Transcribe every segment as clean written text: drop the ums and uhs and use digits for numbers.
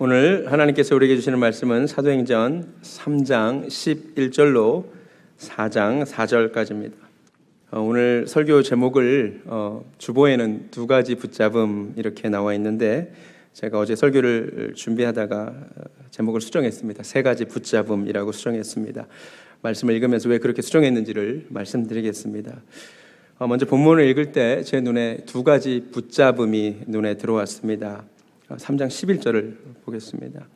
오늘 하나님께서 우리에게 주시는 말씀은 사도행전 3장 11절로 4장 4절까지입니다. 오늘 설교 제목을 주보에는 두 가지 붙잡음 이렇게 나와 있는데 제가 어제 설교를 준비하다가 제목을 수정했습니다. 세 가지 붙잡음이라고 수정했습니다. 말씀을 읽으면서 왜 그렇게 수정했는지를 말씀드리겠습니다. 먼저 본문을 읽을 때 제 눈에 두 가지 붙잡음이 눈에 들어왔습니다. 3장 11절을 보겠습니다.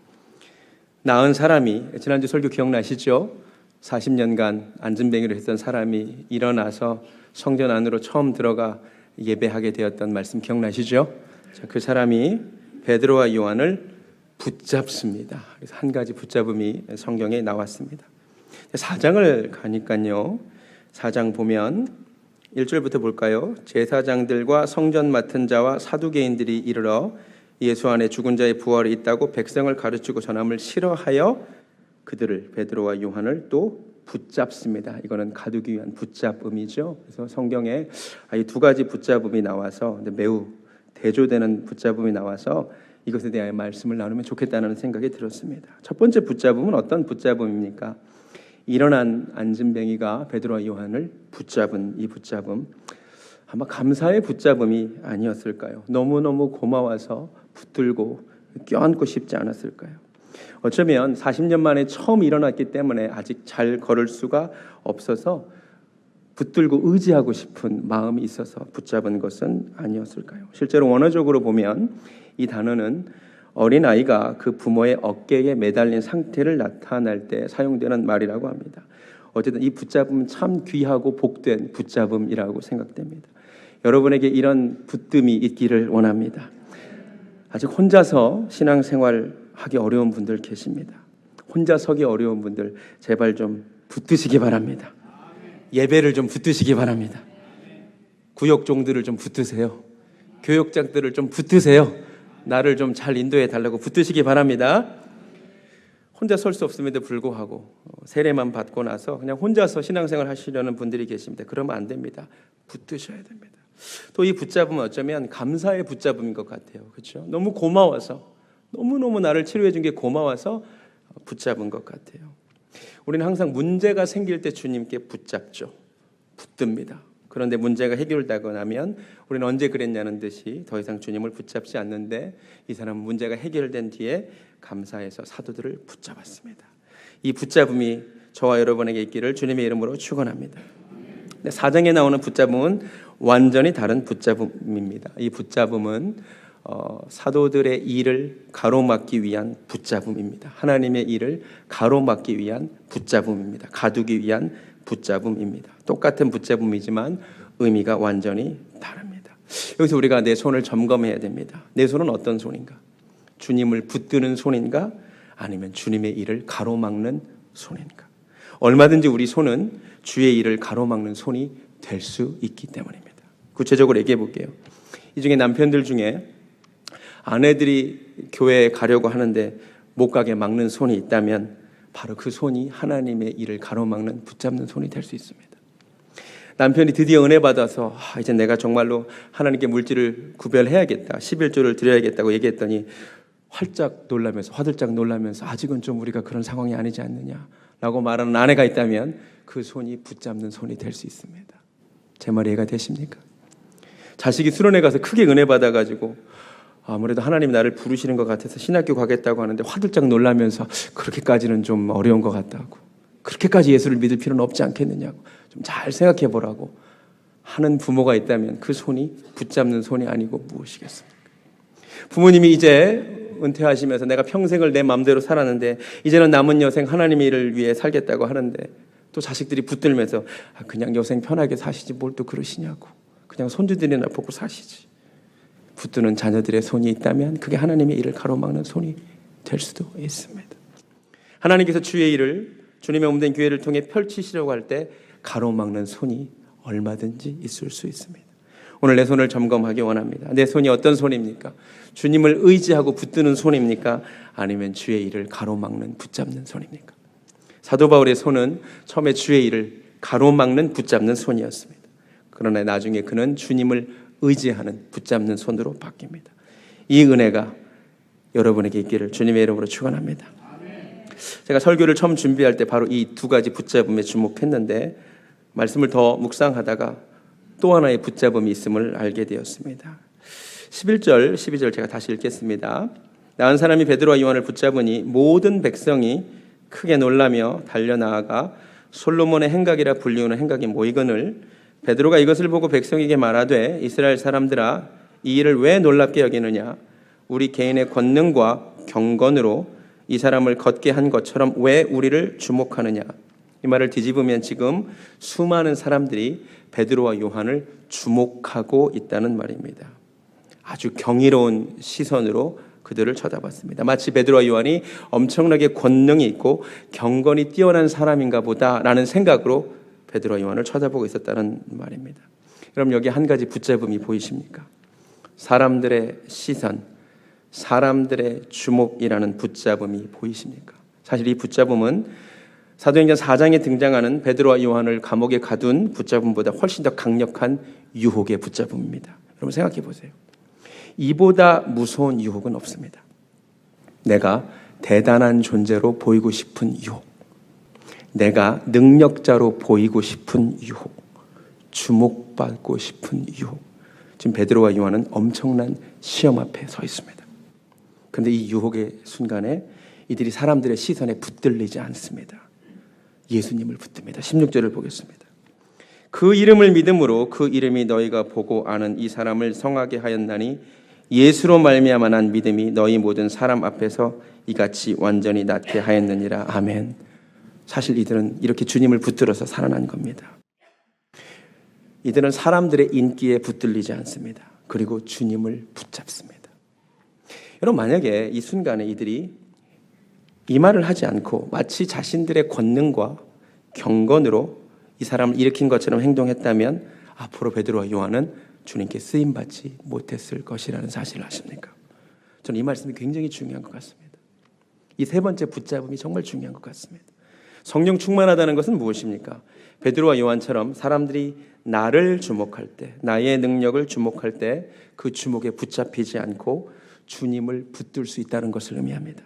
나은 사람이, 지난주 설교 기억나시죠? 40년간 안진뱅이를 했던 사람이 일어나서 성전 안으로 처음 들어가 예배하게 되었던 말씀 기억나시죠? 그 사람이 베드로와 요한을 붙잡습니다. 그래서 한 가지 붙잡음이 성경에 나왔습니다. 4장을 가니까요, 4장 보면 1절부터 볼까요? 제사장들과 성전 맡은 자와 사두개인들이 이르러 예수 안에 죽은 자의 부활이 있다고 백성을 가르치고 전함을 싫어하여 그들을, 베드로와 요한을 또 붙잡습니다. 이거는 가두기 위한 붙잡음이죠. 그래서 성경에 이 두 가지 붙잡음이 나와서 매우 대조되는 붙잡음이 나와서 이것에 대하여 말씀을 나누면 좋겠다는 생각이 들었습니다. 첫 번째 붙잡음은 어떤 붙잡음입니까? 일어난 안진뱅이가 베드로와 요한을 붙잡은 이 붙잡음, 아마 감사의 붙잡음이 아니었을까요? 너무너무 고마워서 붙들고 껴안고 싶지 않았을까요? 어쩌면 40년 만에 처음 일어났기 때문에 아직 잘 걸을 수가 없어서 붙들고 의지하고 싶은 마음이 있어서 붙잡은 것은 아니었을까요? 실제로 원어적으로 보면 이 단어는 어린아이가 그 부모의 어깨에 매달린 상태를 나타낼 때 사용되는 말이라고 합니다. 어쨌든 이 붙잡음은 참 귀하고 복된 붙잡음이라고 생각됩니다. 여러분에게 이런 붙듦이 있기를 원합니다. 아직 혼자서 신앙생활 하기 어려운 분들 계십니다. 혼자 서기 어려운 분들 제발 좀 붙드시기 바랍니다. 예배를 좀 붙드시기 바랍니다. 구역종들을 좀 붙드세요. 교역장들을 좀 붙드세요. 나를 좀 잘 인도해 달라고 붙드시기 바랍니다. 혼자 설 수 없음에도 불구하고 세례만 받고 나서 그냥 혼자서 신앙생활 하시려는 분들이 계십니다. 그러면 안 됩니다. 붙드셔야 됩니다. 또 이 붙잡음은 어쩌면 감사의 붙잡음인 것 같아요. 그렇죠? 너무 고마워서, 너무너무 나를 치료해 준 게 고마워서 붙잡은 것 같아요. 우리는 항상 문제가 생길 때 주님께 붙잡죠. 붙듭니다. 그런데 문제가 해결되고 나면 우리는 언제 그랬냐는 듯이 더 이상 주님을 붙잡지 않는데 이 사람은 문제가 해결된 뒤에 감사해서 사도들을 붙잡았습니다. 이 붙잡음이 저와 여러분에게 있기를 주님의 이름으로 축원합니다. 4장에 나오는 붙잡음은 완전히 다른 붙잡음입니다. 이 붙잡음은 사도들의 일을 가로막기 위한 붙잡음입니다. 하나님의 일을 가로막기 위한 붙잡음입니다. 가두기 위한 붙잡음입니다. 똑같은 붙잡음이지만 의미가 완전히 다릅니다. 여기서 우리가 내 손을 점검해야 됩니다. 내 손은 어떤 손인가? 주님을 붙드는 손인가? 아니면 주님의 일을 가로막는 손인가? 얼마든지 우리 손은 주의 일을 가로막는 손이 될 수 있기 때문입니다. 구체적으로 얘기해 볼게요. 이 중에 남편들 중에 아내들이 교회에 가려고 하는데 못 가게 막는 손이 있다면 바로 그 손이 하나님의 일을 가로막는 붙잡는 손이 될 수 있습니다. 남편이 드디어 은혜 받아서 이제 내가 정말로 하나님께 물질을 구별해야겠다, 11조를 드려야겠다고 얘기했더니 화들짝 놀라면서 아직은 좀 우리가 그런 상황이 아니지 않느냐라고 말하는 아내가 있다면 그 손이 붙잡는 손이 될 수 있습니다. 제 말이 이해가 되십니까? 자식이 수련회 가서 크게 은혜 받아가지고 아무래도 하나님이 나를 부르시는 것 같아서 신학교 가겠다고 하는데 화들짝 놀라면서 그렇게까지는 좀 어려운 것 같다고, 그렇게까지 예수를 믿을 필요는 없지 않겠느냐고 좀 잘 생각해 보라고 하는 부모가 있다면 그 손이 붙잡는 손이 아니고 무엇이겠습니까? 부모님이 이제 은퇴하시면서 내가 평생을 내 마음대로 살았는데 이제는 남은 여생 하나님의 일을 위해 살겠다고 하는데 또 자식들이 붙들면서 그냥 여생 편하게 사시지 뭘 또 그러시냐고, 그냥 손주들이나 보고 사시지. 붙드는 자녀들의 손이 있다면 그게 하나님의 일을 가로막는 손이 될 수도 있습니다. 하나님께서 주의 일을, 주님의 몸된 교회를 통해 펼치시려고 할 때 가로막는 손이 얼마든지 있을 수 있습니다. 오늘 내 손을 점검하기 원합니다. 내 손이 어떤 손입니까? 주님을 의지하고 붙드는 손입니까? 아니면 주의 일을 가로막는 붙잡는 손입니까? 사도 바울의 손은 처음에 주의 일을 가로막는 붙잡는 손이었습니다. 그러나 나중에 그는 주님을 의지하는 붙잡는 손으로 바뀝니다. 이 은혜가 여러분에게 있기를 주님의 이름으로 축원합니다. 제가 설교를 처음 준비할 때 바로 이 두 가지 붙잡음에 주목했는데 말씀을 더 묵상하다가 또 하나의 붙잡음이 있음을 알게 되었습니다. 11절, 12절 제가 다시 읽겠습니다. 나은 사람이 베드로와 요한을 붙잡으니 모든 백성이 크게 놀라며 달려나아가 솔로몬의 행각이라 불리우는 행각이 모이거늘 베드로가 이것을 보고 백성에게 말하되 이스라엘 사람들아 이 일을 왜 놀랍게 여기느냐 우리 개인의 권능과 경건으로 이 사람을 걷게 한 것처럼 왜 우리를 주목하느냐. 이 말을 뒤집으면 지금 수많은 사람들이 베드로와 요한을 주목하고 있다는 말입니다. 아주 경이로운 시선으로 그들을 쳐다봤습니다. 마치 베드로와 요한이 엄청나게 권능이 있고 경건이 뛰어난 사람인가 보다라는 생각으로 베드로와 요한을 쳐다보고 있었다는 말입니다. 그럼 여기 한 가지 붙잡음이 보이십니까? 사람들의 시선, 사람들의 주목이라는 붙잡음이 보이십니까? 사실 이 붙잡음은 사도행전 4장에 등장하는 베드로와 요한을 감옥에 가둔 붙잡음보다 훨씬 더 강력한 유혹의 붙잡음입니다. 여러분 생각해 보세요. 이보다 무서운 유혹은 없습니다. 내가 대단한 존재로 보이고 싶은 유혹, 내가 능력자로 보이고 싶은 유혹, 주목받고 싶은 유혹. 지금 베드로와 요한은 엄청난 시험 앞에 서 있습니다. 그런데 이 유혹의 순간에 이들이 사람들의 시선에 붙들리지 않습니다. 예수님을 붙듭니다. 16절을 보겠습니다. 그 이름을 믿음으로 그 이름이 너희가 보고 아는 이 사람을 성하게 하였나니 예수로 말미암아 난 믿음이 너희 모든 사람 앞에서 이같이 완전히 낫게 하였느니라. 아멘. 사실 이들은 이렇게 주님을 붙들어서 살아난 겁니다. 이들은 사람들의 인기에 붙들리지 않습니다. 그리고 주님을 붙잡습니다. 여러분 만약에 이 순간에 이들이 이 말을 하지 않고 마치 자신들의 권능과 경건으로 이 사람을 일으킨 것처럼 행동했다면 앞으로 베드로와 요한은 주님께 쓰임받지 못했을 것이라는 사실을 아십니까? 저는 이 말씀이 굉장히 중요한 것 같습니다. 이 세 번째 붙잡음이 정말 중요한 것 같습니다. 성령 충만하다는 것은 무엇입니까? 베드로와 요한처럼 사람들이 나를 주목할 때, 나의 능력을 주목할 때 그 주목에 붙잡히지 않고 주님을 붙들 수 있다는 것을 의미합니다.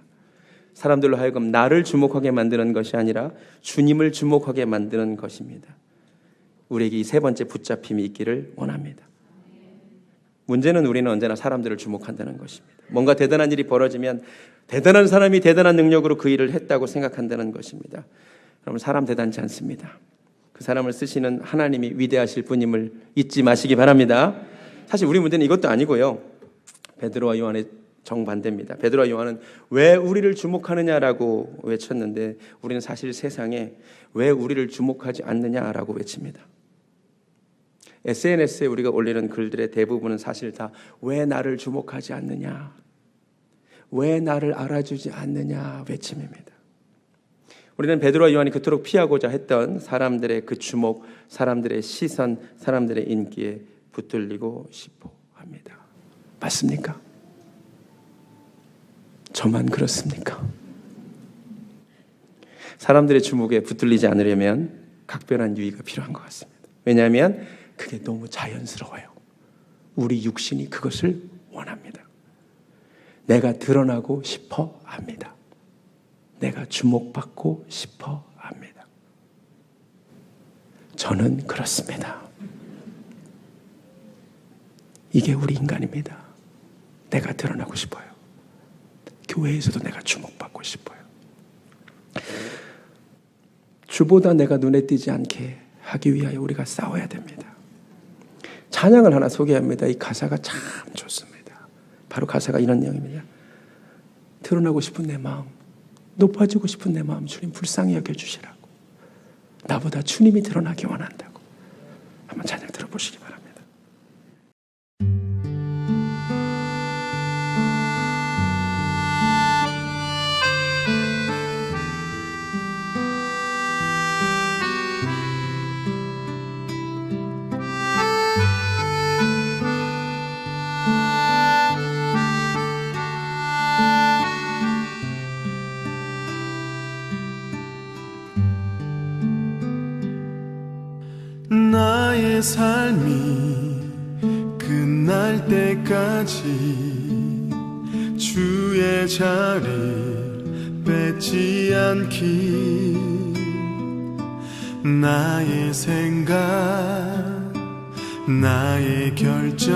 사람들로 하여금 나를 주목하게 만드는 것이 아니라 주님을 주목하게 만드는 것입니다. 우리에게 이 세 번째 붙잡힘이 있기를 원합니다. 문제는 우리는 언제나 사람들을 주목한다는 것입니다. 뭔가 대단한 일이 벌어지면 대단한 사람이 대단한 능력으로 그 일을 했다고 생각한다는 것입니다. 여러분 사람 대단치 않습니다. 그 사람을 쓰시는 하나님이 위대하실 분임을 잊지 마시기 바랍니다. 사실 우리 문제는 이것도 아니고요. 베드로와 요한의 정반대입니다. 베드로와 요한은 왜 우리를 주목하느냐라고 외쳤는데 우리는 사실 세상에 왜 우리를 주목하지 않느냐라고 외칩니다. SNS에 우리가 올리는 글들의 대부분은 사실 다 왜 나를 주목하지 않느냐, 왜 나를 알아주지 않느냐 외침입니다. 우리는 베드로와 요한이 그토록 피하고자 했던 사람들의 그 주목, 사람들의 시선, 사람들의 인기에 붙들리고 싶어 합니다. 맞습니까? 저만 그렇습니까? 사람들의 주목에 붙들리지 않으려면 각별한 유의가 필요한 것 같습니다. 왜냐하면 그게 너무 자연스러워요. 우리 육신이 그것을 원합니다. 내가 드러나고 싶어 합니다. 내가 주목받고 싶어 합니다. 저는 그렇습니다. 이게 우리 인간입니다. 내가 드러나고 싶어요. 교회에서도 내가 주목받고 싶어요. 주보다 내가 눈에 띄지 않게 하기 위하여 우리가 싸워야 됩니다. 찬양을 하나 소개합니다. 이 가사가 참 좋습니다. 바로 가사가 이런 내용입니다. 드러나고 싶은 내 마음, 높아지고 싶은 내 마음 주님 불쌍히 여겨주시라고. 나보다 주님이 드러나기 원한다고. 한번 찬양 들어보시기 바랍니다. 나의 삶이 끝날 때까지 주의 자리 뺏지 않기 나의 생각 나의 결정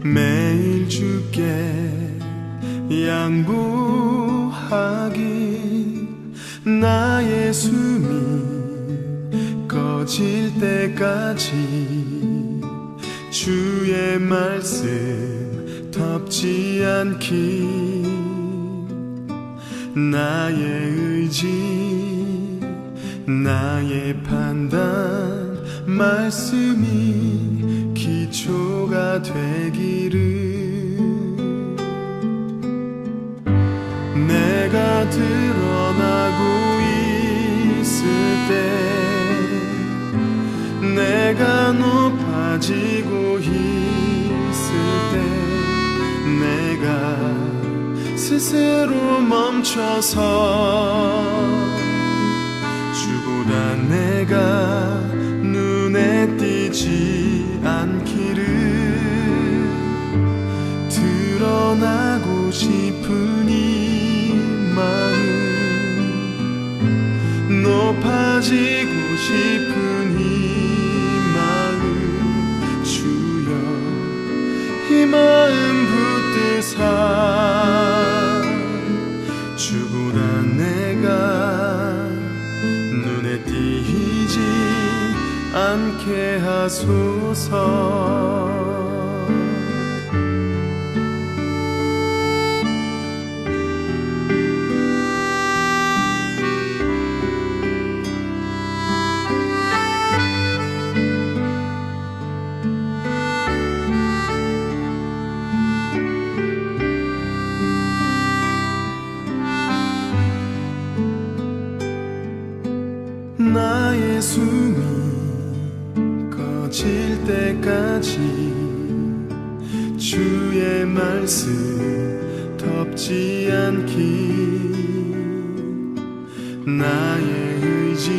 매일 주께 양보하기 나의 숨이 꺼질 때까지 주의 말씀 덮지 않기 나의 의지 나의 판단 말씀이 기초가 되기를 내가 드러나고 있을 때 내가 높아지고 있을 때 내가 스스로 멈춰서 주보다 내가 눈에 띄지 않기를 드러나고 싶은 이 마음 높아지고 싶은 이 마음 주여 이 마음 붙드사 주보다 내가 눈에 띄지 않게 하소서 나의 숨이 꺼질 때까지 주의 말씀 덮지 않기 나의 의지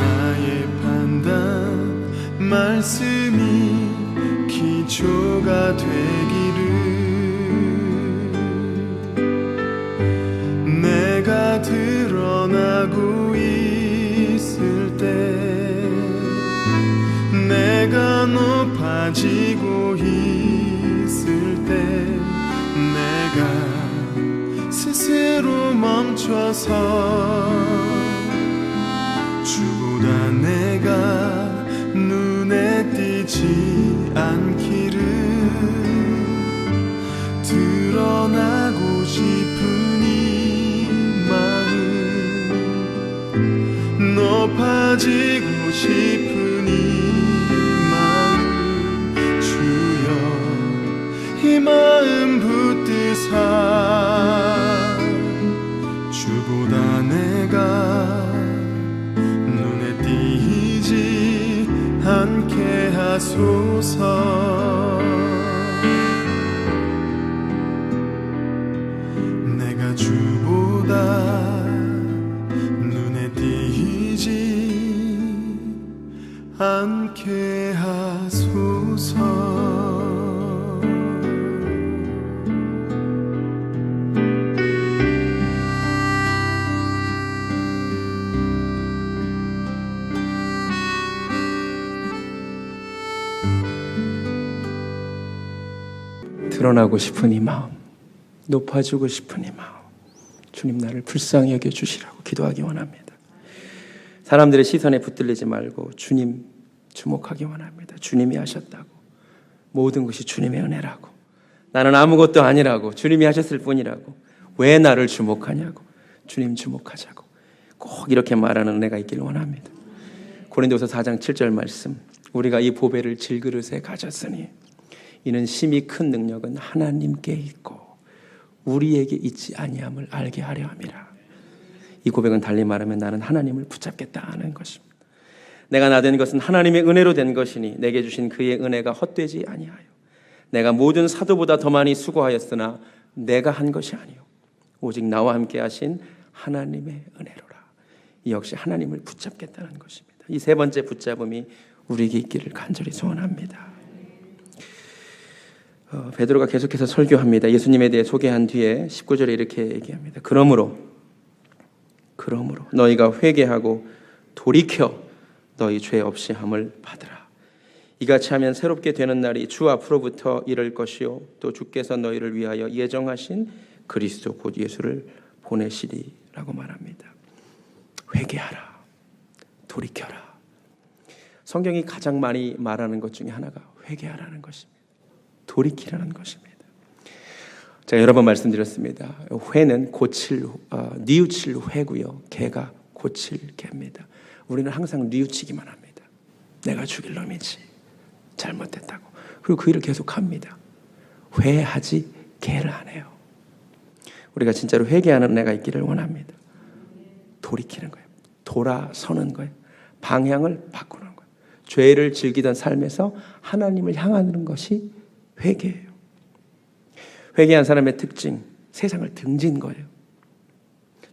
나의 판단 말씀이 기초가 되기를 내가 드러나고 있을 때 내가 높아지고 있을 때 내가 스스로 멈춰서 주보다 내가 눈에 띄지 않기를 드러나고 싶은 이 마음 높아지고 싶은 이 마음 주여 이 마음 붙드사 주보다 내가 눈에 띄지 않게 하소서 내가 주보다 눈에 띄지 않게 하소서 드러나고 싶은 이 마음, 높아지고 싶은 이 마음, 주님 나를 불쌍히 여겨주시라고 기도하기 원합니다. 사람들의 시선에 붙들리지 말고 주님 주목하기 원합니다. 주님이 하셨다고, 모든 것이 주님의 은혜라고, 나는 아무것도 아니라고, 주님이 하셨을 뿐이라고, 왜 나를 주목하냐고, 주님 주목하자고 꼭 이렇게 말하는 은혜가 있기를 원합니다. 고린도서 4장 7절 말씀, 우리가 이 보배를 질그릇에 가졌으니 이는 심히 큰 능력은 하나님께 있고 우리에게 있지 아니함을 알게 하려 함이라. 이 고백은 달리 말하면 나는 하나님을 붙잡겠다 하는 것입니다. 내가 나 된 것은 하나님의 은혜로 된 것이니 내게 주신 그의 은혜가 헛되지 아니하여 내가 모든 사도보다 더 많이 수고하였으나 내가 한 것이 아니요 오직 나와 함께 하신 하나님의 은혜로라. 이 역시 하나님을 붙잡겠다는 것입니다. 이 세 번째 붙잡음이 우리에게 있기를 간절히 소원합니다. 베드로가 계속해서 설교합니다. 예수님에 대해 소개한 뒤에 19절에 이렇게 얘기합니다. 그러므로 너희가 회개하고 돌이켜 너희 죄 없이 함을 받으라. 이같이 하면 새롭게 되는 날이 주 앞으로부터 이를 것이요 또 주께서 너희를 위하여 예정하신 그리스도 곧 예수를 보내시리라고 말합니다. 회개하라. 돌이켜라. 성경이 가장 많이 말하는 것 중에 하나가 회개하라는 것입니다. 돌이키라는 것입니다. 제가 여러 번 말씀드렸습니다. 회는 뉘우칠 회고요. 개가 고칠 개입니다. 우리는 항상 뉘우치기만 합니다. 내가 죽일 놈이지. 잘못했다고. 그리고 그 일을 계속합니다. 회하지 개를 안 해요. 우리가 진짜로 회개하는 애가 있기를 원합니다. 돌이키는 거예요. 돌아서는 거예요. 방향을 바꾸는 거예요. 죄를 즐기던 삶에서 하나님을 향하는 것이 회개예요. 회개한 사람의 특징, 세상을 등진 거예요.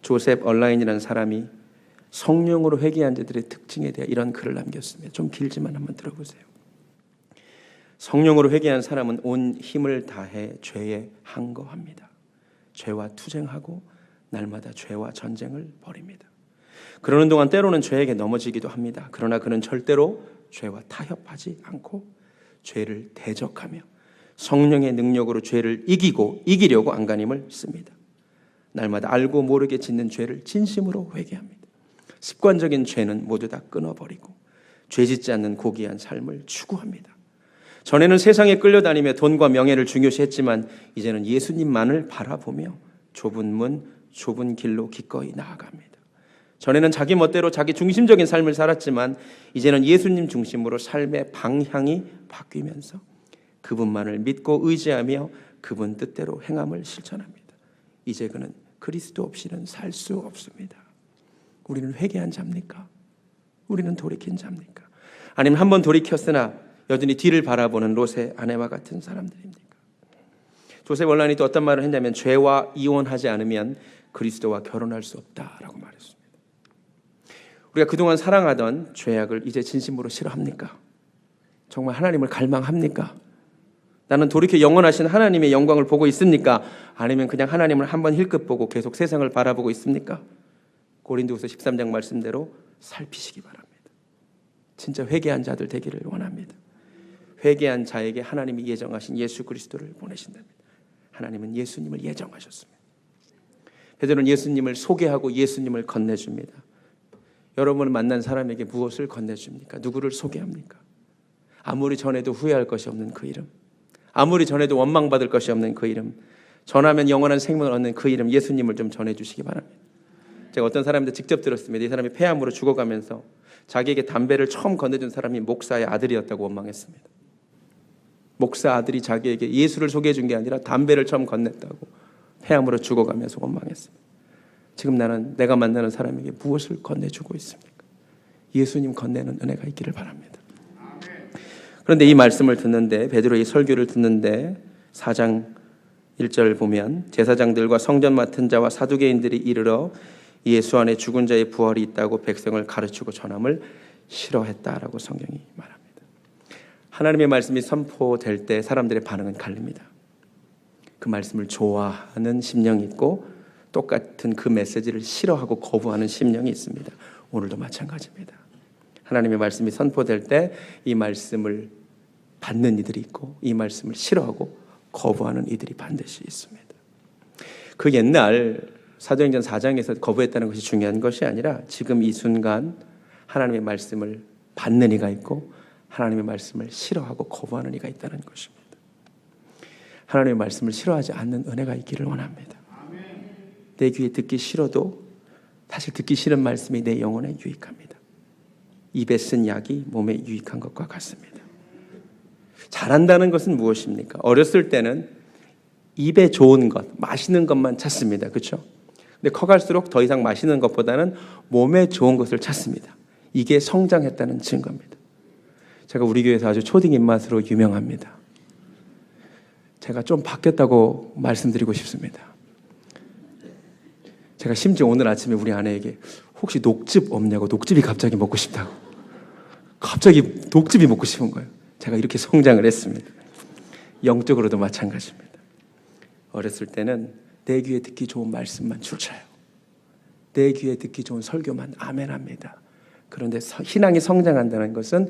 조셉 얼라인이라는 사람이 성령으로 회개한 자들의 특징에 대해 이런 글을 남겼습니다. 좀 길지만 한번 들어보세요. 성령으로 회개한 사람은 온 힘을 다해 죄에 항거합니다. 죄와 투쟁하고 날마다 죄와 전쟁을 벌입니다. 그러는 동안 때로는 죄에게 넘어지기도 합니다. 그러나 그는 절대로 죄와 타협하지 않고 죄를 대적하며 성령의 능력으로 죄를 이기려고 안간힘을 씁니다. 날마다 알고 모르게 짓는 죄를 진심으로 회개합니다. 습관적인 죄는 모두 다 끊어버리고 죄 짓지 않는 고귀한 삶을 추구합니다. 전에는 세상에 끌려다니며 돈과 명예를 중요시했지만 이제는 예수님만을 바라보며 좁은 문, 좁은 길로 기꺼이 나아갑니다. 전에는 자기 멋대로 자기 중심적인 삶을 살았지만 이제는 예수님 중심으로 삶의 방향이 바뀌면서 그분만을 믿고 의지하며 그분 뜻대로 행함을 실천합니다. 이제 그는 그리스도 없이는 살 수 없습니다. 우리는 회개한 자입니까? 우리는 돌이킨 자입니까? 아니면 한번 돌이켰으나 여전히 뒤를 바라보는 롯의 아내와 같은 사람들입니까? 조셉 원란이 또 어떤 말을 했냐면 죄와 이혼하지 않으면 그리스도와 결혼할 수 없다라고 말했습니다. 우리가 그동안 사랑하던 죄악을 이제 진심으로 싫어합니까? 정말 하나님을 갈망합니까? 나는 돌이켜 영원하신 하나님의 영광을 보고 있습니까? 아니면 그냥 하나님을 한번 힐끗 보고 계속 세상을 바라보고 있습니까? 고린도후서 13장 말씀대로 살피시기 바랍니다. 진짜 회개한 자들 되기를 원합니다. 회개한 자에게 하나님이 예정하신 예수 그리스도를 보내신답니다. 하나님은 예수님을 예정하셨습니다. 베드로는 예수님을 소개하고 예수님을 건네줍니다. 여러분을 만난 사람에게 무엇을 건네줍니까? 누구를 소개합니까? 아무리 전해도 후회할 것이 없는 그 이름, 아무리 전해도 원망받을 것이 없는 그 이름, 전하면 영원한 생명을 얻는 그 이름 예수님을 좀 전해주시기 바랍니다. 제가 어떤 사람한테 직접 들었습니다. 이 사람이 폐암으로 죽어가면서 자기에게 담배를 처음 건네준 사람이 목사의 아들이었다고 원망했습니다. 목사 아들이 자기에게 예수를 소개해 준 게 아니라 담배를 처음 건넸다고 폐암으로 죽어가면서 원망했습니다. 지금 나는 내가 만나는 사람에게 무엇을 건네주고 있습니까? 예수님 건네는 은혜가 있기를 바랍니다. 그런데 이 말씀을 듣는데, 베드로의 설교를 듣는데 4장 1절 보면 제사장들과 성전 맡은 자와 사두개인들이 이르러 예수 안에 죽은 자의 부활이 있다고 백성을 가르치고 전함을 싫어했다라고 성경이 말합니다. 하나님의 말씀이 선포될 때 사람들의 반응은 갈립니다. 그 말씀을 좋아하는 심령이 있고 똑같은 그 메시지를 싫어하고 거부하는 심령이 있습니다. 오늘도 마찬가지입니다. 하나님의 말씀이 선포될 때 이 말씀을 받는 이들이 있고 이 말씀을 싫어하고 거부하는 이들이 반드시 있습니다. 그 옛날 사도행전 4장에서 거부했다는 것이 중요한 것이 아니라 지금 이 순간 하나님의 말씀을 받는 이가 있고 하나님의 말씀을 싫어하고 거부하는 이가 있다는 것입니다. 하나님의 말씀을 싫어하지 않는 은혜가 있기를 원합니다. 내 귀에 듣기 싫어도 사실 듣기 싫은 말씀이 내 영혼에 유익합니다. 입에 쓴 약이 몸에 유익한 것과 같습니다. 잘한다는 것은 무엇입니까? 어렸을 때는 입에 좋은 것, 맛있는 것만 찾습니다. 그렇죠? 근데 커갈수록 더 이상 맛있는 것보다는 몸에 좋은 것을 찾습니다. 이게 성장했다는 증거입니다. 제가 우리 교회에서 아주 초딩 입맛으로 유명합니다. 제가 좀 바뀌었다고 말씀드리고 싶습니다. 제가 심지어 오늘 아침에 우리 아내에게 혹시 녹즙 없냐고, 녹즙이 갑자기 먹고 싶다고. 갑자기 녹즙이 먹고 싶은 거예요. 제가 이렇게 성장을 했습니다. 영적으로도 마찬가지입니다. 어렸을 때는 내 귀에 듣기 좋은 말씀만 줄쳐요. 내 귀에 듣기 좋은 설교만 아멘합니다. 그런데 신앙이 성장한다는 것은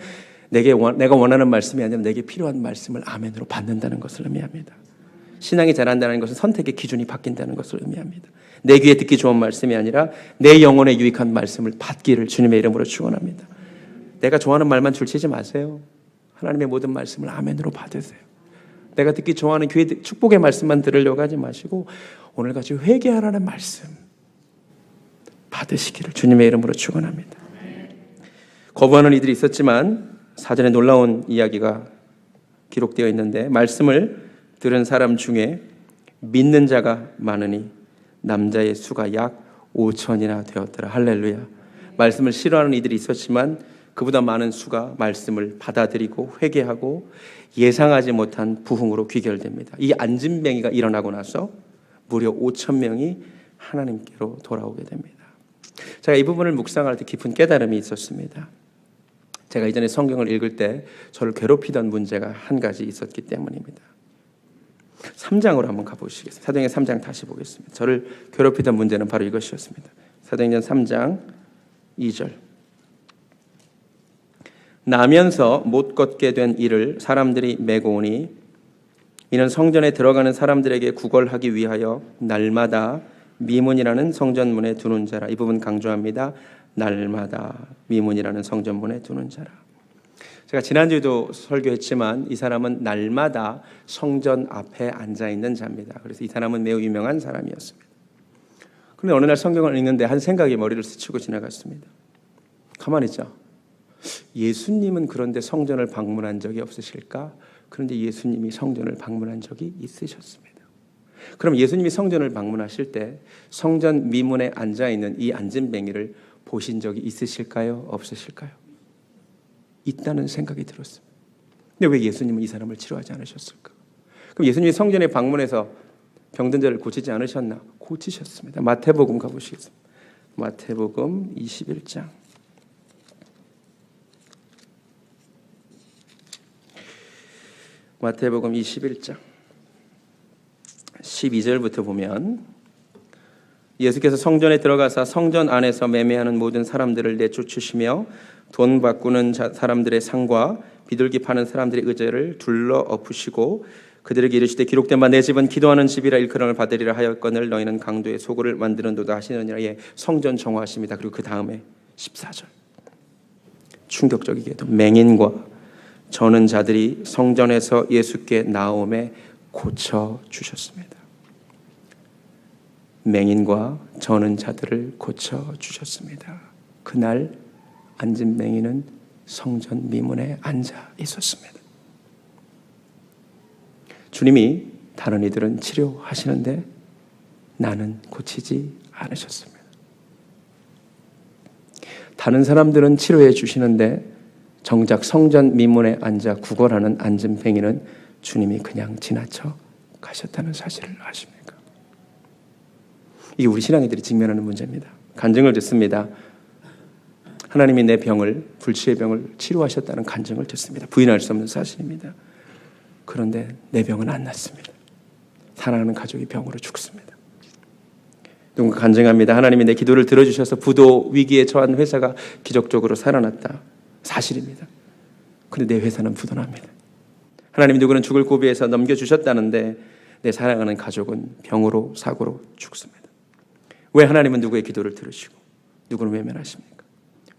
내가 원하는 말씀이 아니라 내게 필요한 말씀을 아멘으로 받는다는 것을 의미합니다. 신앙이 자란다는 것은 선택의 기준이 바뀐다는 것을 의미합니다. 내 귀에 듣기 좋은 말씀이 아니라 내 영혼에 유익한 말씀을 받기를 주님의 이름으로 축원합니다. 내가 좋아하는 말만 줄치지 마세요. 하나님의 모든 말씀을 아멘으로 받으세요. 내가 듣기 좋아하는 교회 축복의 말씀만 들으려고 하지 마시고 오늘같이 회개하라는 말씀 받으시기를 주님의 이름으로 축원합니다. 거부하는 이들이 있었지만 사전에 놀라운 이야기가 기록되어 있는데 말씀을 들은 사람 중에 믿는 자가 많으니 남자의 수가 약 5천이나 되었더라. 할렐루야. 말씀을 싫어하는 이들이 있었지만 그보다 많은 수가 말씀을 받아들이고 회개하고 예상하지 못한 부흥으로 귀결됩니다. 이 안진뱅이가 일어나고 나서 무려 5천 명이 하나님께로 돌아오게 됩니다. 제가 이 부분을 묵상할 때 깊은 깨달음이 있었습니다. 제가 이전에 성경을 읽을 때 저를 괴롭히던 문제가 한 가지 있었기 때문입니다. 3장으로 한번 가보시겠습니다. 사도행전 3장 다시 보겠습니다. 저를 괴롭히던 문제는 바로 이것이었습니다. 사도행전 3장 2절. 나면서 못 걷게 된 이를 사람들이 메고 오니 이는 성전에 들어가는 사람들에게 구걸하기 위하여 날마다 미문이라는 성전문에 두는 자라. 이 부분 강조합니다. 날마다 미문이라는 성전문에 두는 자라. 제가 지난주에도 설교했지만 이 사람은 날마다 성전 앞에 앉아있는 자입니다. 그래서 이 사람은 매우 유명한 사람이었습니다. 그런데 어느 날 성경을 읽는데 한 생각이 머리를 스치고 지나갔습니다. 가만히 있자. 예수님은 그런데 성전을 방문한 적이 없으실까? 그런데 예수님이 성전을 방문한 적이 있으셨습니다. 그럼 예수님이 성전을 방문하실 때 성전 미문에 앉아있는 이 안진뱅이를 보신 적이 있으실까요? 없으실까요? 있다는 생각이 들었습니다. 근데 왜 예수님은 이 사람을 치료하지 않으셨을까? 그럼 예수님이 성전에 방문해서 병든 자를 고치지 않으셨나? 고치셨습니다. 마태복음 가보시겠습니다. 마태복음 21장. 마태복음 21장 12절부터 보면 예수께서 성전에 들어가사 성전 안에서 매매하는 모든 사람들을 내쫓으시며 돈 바꾸는 사람들의 상과 비둘기 파는 사람들의 의제를 둘러 엎으시고 그들에게 이르시되 기록된 바 내 집은 기도하는 집이라 일컬음을 받으리라 하였거늘 너희는 강도의 소굴을 만드는도다 하시느니라. 예, 성전 정화하십니다. 그리고 그 다음에 14절 충격적이게도 맹인과 저는 자들이 성전에서 예수께 나옴에 고쳐 주셨습니다. 맹인과 저는 자들을 고쳐 주셨습니다. 그날 앉은 맹인은 성전 미문에 앉아 있었습니다. 주님이 다른 이들은 치료하시는데 나는 고치지 않으셨습니다. 다른 사람들은 치료해 주시는데 정작 성전 미문에 앉아 구걸하는 앉은 뱅이는 주님이 그냥 지나쳐 가셨다는 사실을 아십니까? 이게 우리 신앙인들이 직면하는 문제입니다. 간증을 듣습니다. 하나님이 내 병을, 불치의 병을 치료하셨다는 간증을 듣습니다. 부인할 수 없는 사실입니다. 그런데 내 병은 안 낫습니다. 사랑하는 가족이 병으로 죽습니다. 누군가 간증합니다. 하나님이 내 기도를 들어주셔서 부도 위기에 처한 회사가 기적적으로 살아났다. 사실입니다. 그런데 내 회사는 부도납니다. 하나님이 누구는 죽을 고비에서 넘겨주셨다는데 내 사랑하는 가족은 병으로 사고로 죽습니다. 왜 하나님은 누구의 기도를 들으시고 누구는 외면하십니까?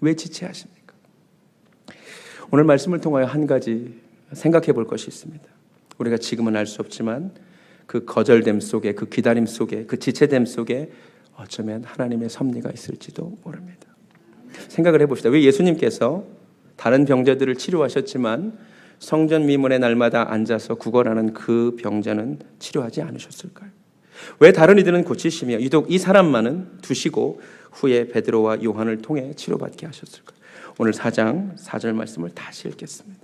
왜 지체하십니까? 오늘 말씀을 통하여 한 가지 생각해 볼 것이 있습니다. 우리가 지금은 알 수 없지만 그 거절됨 속에, 그 기다림 속에, 그 지체됨 속에 어쩌면 하나님의 섭리가 있을지도 모릅니다. 생각을 해봅시다. 왜 예수님께서 다른 병자들을 치료하셨지만 성전 미문에 날마다 앉아서 구걸하는 그 병자는 치료하지 않으셨을까요? 왜 다른 이들은 고치시며 유독 이 사람만은 두시고 후에 베드로와 요한을 통해 치료받게 하셨을까요? 오늘 4장 4절 말씀을 다시 읽겠습니다.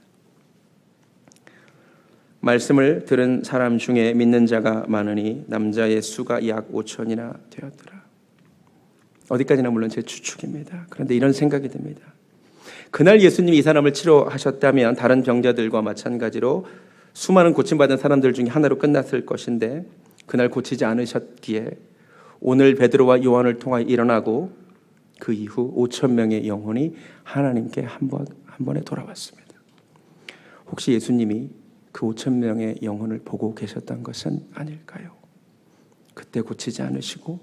말씀을 들은 사람 중에 믿는 자가 많으니 남자의 수가 약 5천이나 되었더라. 어디까지나 물론 제 추측입니다. 그런데 이런 생각이 듭니다. 그날 예수님이 이 사람을 치료하셨다면 다른 병자들과 마찬가지로 수많은 고침받은 사람들 중에 하나로 끝났을 것인데 그날 고치지 않으셨기에 오늘 베드로와 요한을 통하여 일어나고 그 이후 5천 명의 영혼이 하나님께 한 번에 돌아왔습니다. 혹시 예수님이 그 5천 명의 영혼을 보고 계셨던 것은 아닐까요? 그때 고치지 않으시고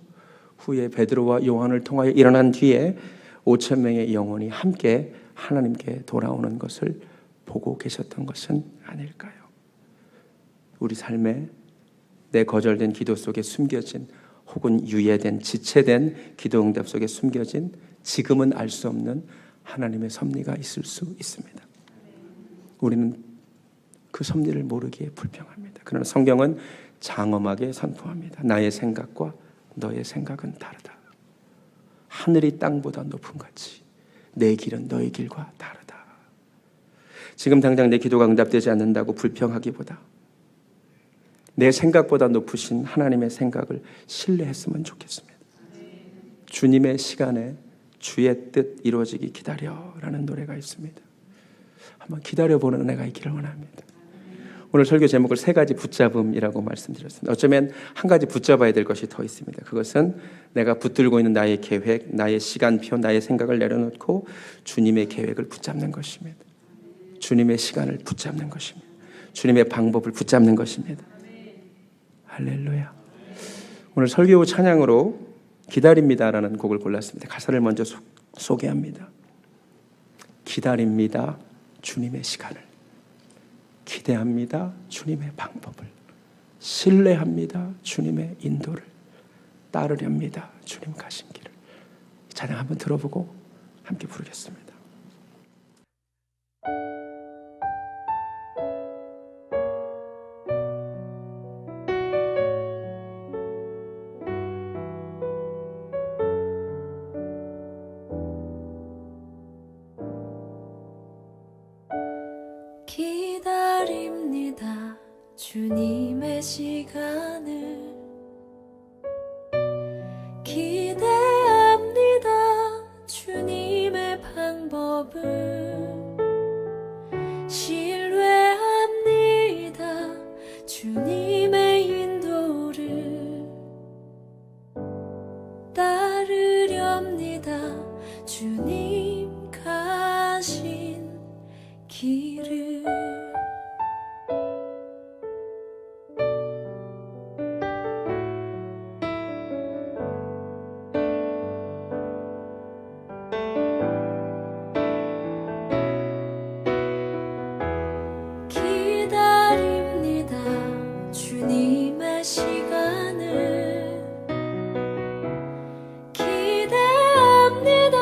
후에 베드로와 요한을 통하여 일어난 뒤에 5천 명의 영혼이 함께 하나님께 돌아오는 것을 보고 계셨던 것은 아닐까요? 우리 삶에 내 거절된 기도 속에 숨겨진 혹은 유예된 지체된 기도 응답 속에 숨겨진 지금은 알 수 없는 하나님의 섭리가 있을 수 있습니다. 우리는 그 섭리를 모르기에 불평합니다. 그러나 성경은 장엄하게 선포합니다. 나의 생각과 너의 생각은 다르다. 하늘이 땅보다 높은 같이 내 길은 너의 길과 다르다. 지금 당장 내 기도가 응답되지 않는다고 불평하기보다 내 생각보다 높으신 하나님의 생각을 신뢰했으면 좋겠습니다. 주님의 시간에 주의 뜻 이루어지기 기다려라는 노래가 있습니다. 한번 기다려보는 은혜가 있기를 원합니다. 오늘 설교 제목을 3가지 붙잡음이라고 말씀드렸습니다. 어쩌면 한 가지 붙잡아야 될 것이 더 있습니다. 그것은 내가 붙들고 있는 나의 계획, 나의 시간표, 나의 생각을 내려놓고 주님의 계획을 붙잡는 것입니다. 주님의 시간을 붙잡는 것입니다. 주님의 방법을 붙잡는 것입니다. 할렐루야. 오늘 설교 찬양으로 기다립니다라는 곡을 골랐습니다. 가사를 먼저 소개합니다. 기다립니다. 주님의 시간을. 기대합니다. 주님의 방법을. 신뢰합니다. 주님의 인도를. 따르렵니다. 주님 가신 길을. 찬양 한번 들어보고 함께 부르겠습니다. 기다립니다. 주님의 시간을 기대합니다. 주님의 방법을 신뢰합니다. 주님의 인도를 따르렵니다. 주님 가신 길을. 기다립니다. 주님의 시간을 기대합니다.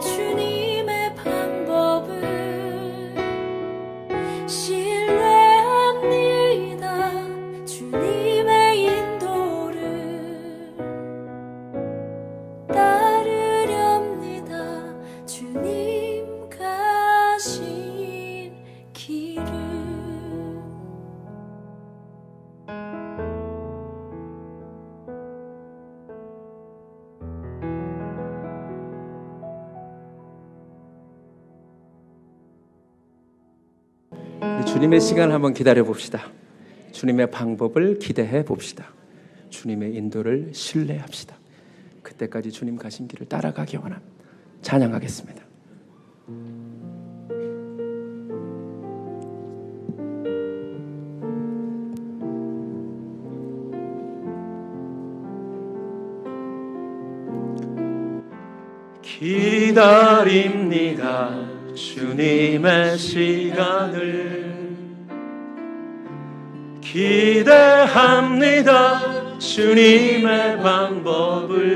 주님의 방법을 신뢰합니다. 주님의 인도를 따르렵니다. 주님 가신 길을. 주님의 시간을 한번 기다려 봅시다. 주님의 방법을 기대해 봅시다. 주님의 인도를 신뢰합시다. 그때까지 주님 가신 길을 따라가기 원합니다. 찬양하겠습니다. 기다립니다. 주님의 시간을 기대합니다. 주님의 방법을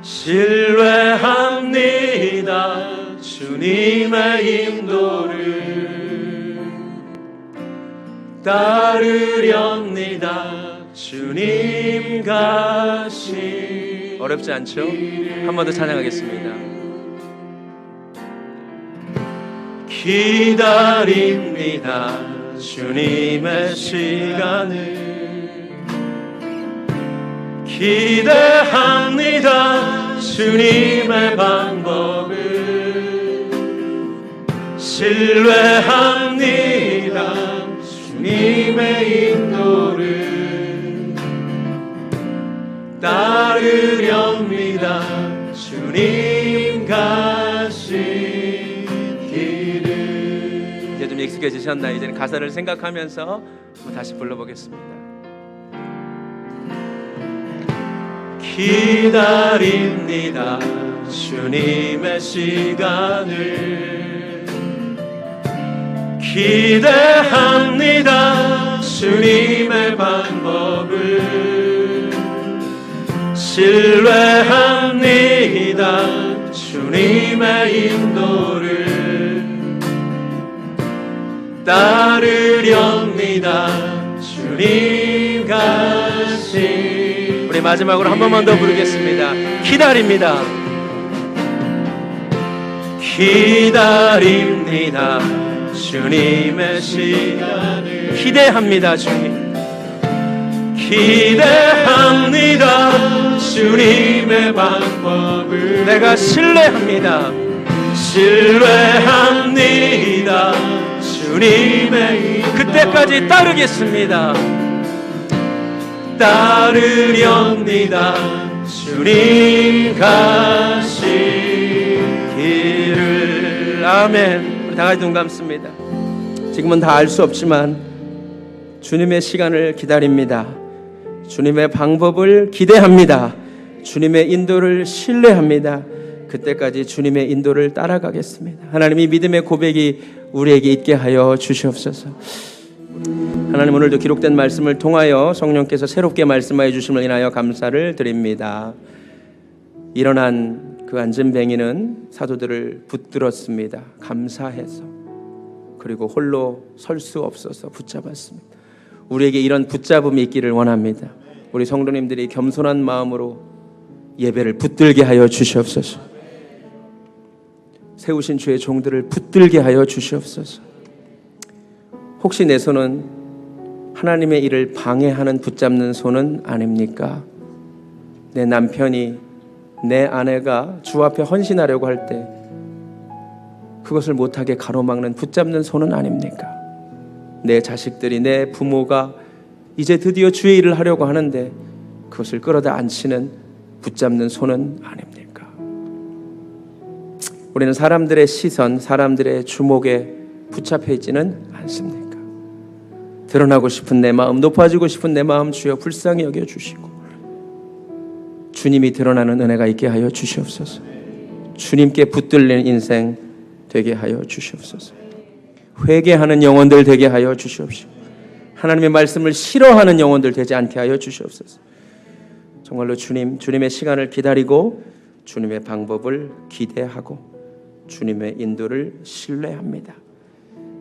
신뢰합니다. 주님의 인도를 따르렵니다. 주님 가신. 어렵지 않죠? 한 번 더 찬양하겠습니다. 기다립니다. 주님의 시간을 기대합니다. 주님의 방법을 신뢰합니다. 따르렵니다. 주님 가신 길을. 이제 좀 익숙해지셨나요? 이제는 가사를 생각하면서 한번 다시 불러보겠습니다. 기다립니다. 주님의 시간을 기대합니다. 주님의 방법을 신뢰합니다. 주님의 인도를 따르렵니다. 주님 가신. 우리 마지막으로 한 번만 더 부르겠습니다. 기다립니다. 기다립니다. 주님의 시간을 기대합니다. 주님 기대합니다. 주님의 방법을 내가 신뢰합니다. 신뢰합니다. 주님의 그때까지 따르겠습니다. 따르렵니다. 주님 가신 길을. 아멘. 우리 다 같이 눈 감습니다. 지금은 다 알 수 없지만 주님의 시간을 기다립니다. 주님의 방법을 기대합니다. 주님의 인도를 신뢰합니다. 그때까지 주님의 인도를 따라가겠습니다. 하나님이 믿음의 고백이 우리에게 있게 하여 주시옵소서. 하나님, 오늘도 기록된 말씀을 통하여 성령께서 새롭게 말씀하여 주심을 인하여 감사를 드립니다. 일어난 그 안전뱅이는 사도들을 붙들었습니다. 감사해서. 그리고 홀로 설 수 없어서 붙잡았습니다. 우리에게 이런 붙잡음이 있기를 원합니다. 우리 성도님들이 겸손한 마음으로 예배를 붙들게 하여 주시옵소서. 세우신 주의 종들을 붙들게 하여 주시옵소서. 혹시 내 손은 하나님의 일을 방해하는 붙잡는 손은 아닙니까? 내 남편이, 내 아내가 주 앞에 헌신하려고 할 때 그것을 못하게 가로막는 붙잡는 손은 아닙니까? 내 자식들이, 내 부모가 이제 드디어 주의 일을 하려고 하는데 그것을 끌어다 앉히는 붙잡는 손은 아닙니까? 우리는 사람들의 시선, 사람들의 주목에 붙잡혀 있지는 않습니까? 드러나고 싶은 내 마음, 높아지고 싶은 내 마음 주여 불쌍히 여겨주시고 주님이 드러나는 은혜가 있게 하여 주시옵소서. 주님께 붙들리는 인생 되게 하여 주시옵소서. 회개하는 영혼들 되게 하여 주시옵시고 하나님의 말씀을 싫어하는 영혼들 되지 않게 하여 주시옵소서. 정말로 주님의 시간을 기다리고 주님의 방법을 기대하고 주님의 인도를 신뢰합니다.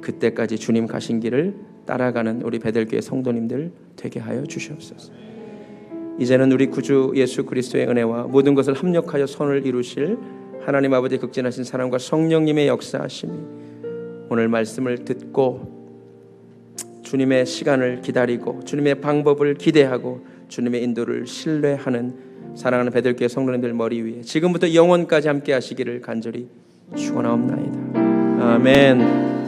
그때까지 주님 가신 길을 따라가는 우리 베델교회 성도님들 되게 하여 주시옵소서. 이제는 우리 구주 예수 그리스도의 은혜와 모든 것을 합력하여 선을 이루실 하나님 아버지의 극진하신 사랑과 성령님의 역사하심이 오늘 말씀을 듣고 주님의 시간을 기다리고 주님의 방법을 기대하고 주님의 인도를 신뢰하는 사랑하는 베델교회 성도님들 머리 위에 지금부터 영원까지 함께 하시기를 간절히 축원하옵나이다. 아멘.